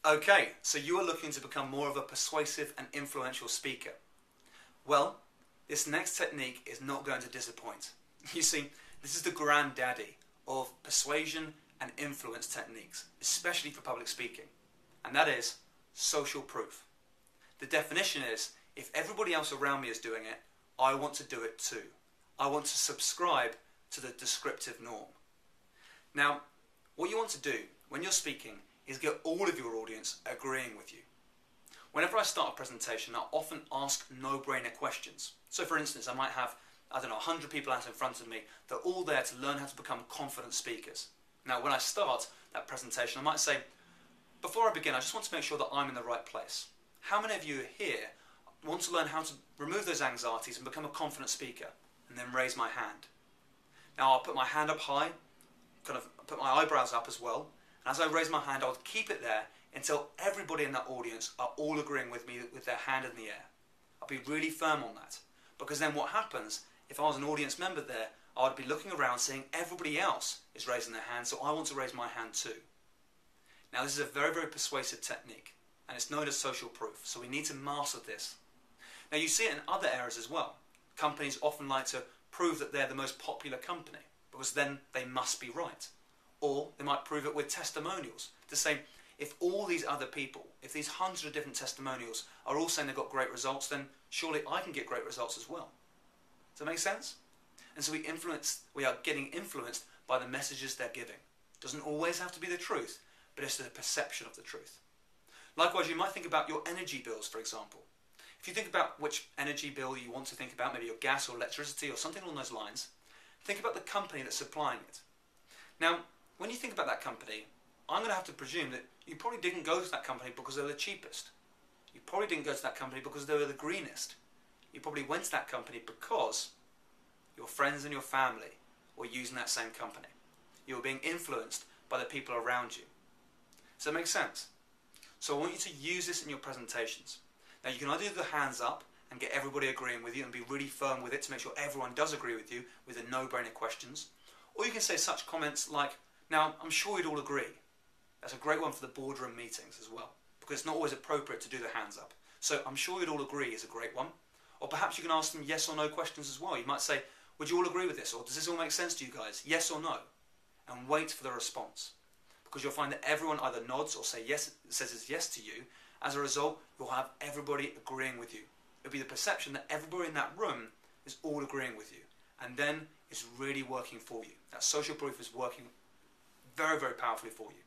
Okay, so you are looking to become more of a persuasive and influential speaker. Well, this next technique is not going to disappoint. You see, this is the granddaddy of persuasion and influence techniques, especially for public speaking, and that is social proof. The definition is, if everybody else around me is doing it, I want to do it too. I want to subscribe to the descriptive norm. Now, what you want to do when you're speaking is get all of your audience agreeing with you. Whenever I start a presentation, I often ask no-brainer questions. So for instance, I might have, 100 people out in front of me. They're all there to learn how to become confident speakers. Now, when I start that presentation, I might say, before I begin, I just want to make sure that I'm in the right place. How many of you here want to learn how to remove those anxieties and become a confident speaker? And then raise my hand. Now, I'll put my hand up high, kind of put my eyebrows up as well. And as I raise my hand, I'll keep it there until everybody in that audience are all agreeing with me with their hand in the air. I'll be really firm on that. Because then what happens, if I was an audience member there, I would be looking around seeing everybody else is raising their hand, so I want to raise my hand too. Now this is a very, very persuasive technique, and it's known as social proof, so we need to master this. Now you see it in other areas as well. Companies often like to prove that they're the most popular company, because then they must be right. Or they might prove it with testimonials, to say, if all these other people, if these hundreds of different testimonials are all saying they've got great results, then surely I can get great results as well. Does that make sense? And so we are getting influenced by the messages they're giving. It doesn't always have to be the truth, but it's the perception of the truth. Likewise, you might think about your energy bills, for example. If you think about which energy bill you want to think about, maybe your gas or electricity or something along those lines, think about the company that's supplying it. Now, when you think about that company, I'm going to have to presume that you probably didn't go to that company because they were the cheapest. You probably didn't go to that company because they were the greenest. You probably went to that company because your friends and your family were using that same company. You were being influenced by the people around you. Does that make sense? So I want you to use this in your presentations. Now you can either do the hands up and get everybody agreeing with you and be really firm with it to make sure everyone does agree with you with the no-brainer questions. Or you can say such comments like, now I'm sure you'd all agree. That's a great one for the boardroom meetings as well, because it's not always appropriate to do the hands up. So I'm sure you'd all agree is a great one. Or perhaps you can ask them yes or no questions as well. You might say, would you all agree with this? Or does this all make sense to you guys? Yes or no? And wait for the response. Because you'll find that everyone either nods or says it's yes to you. As a result, you'll have everybody agreeing with you. It'll be the perception that everybody in that room is all agreeing with you. And then it's really working for you. That social proof is working very, very powerfully for you.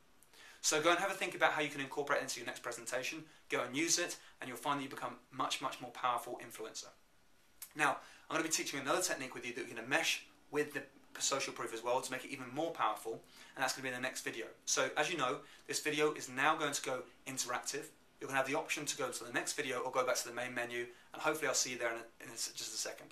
So go and have a think about how you can incorporate it into your next presentation. Go and use it, and you'll find that you become much, much more powerful influencer. Now, I'm going to be teaching another technique with you that you're going to mesh with the social proof as well to make it even more powerful, and that's going to be in the next video. So as you know, this video is now going to go interactive. You're going to have the option to go to the next video or go back to the main menu, and hopefully I'll see you there in just a second.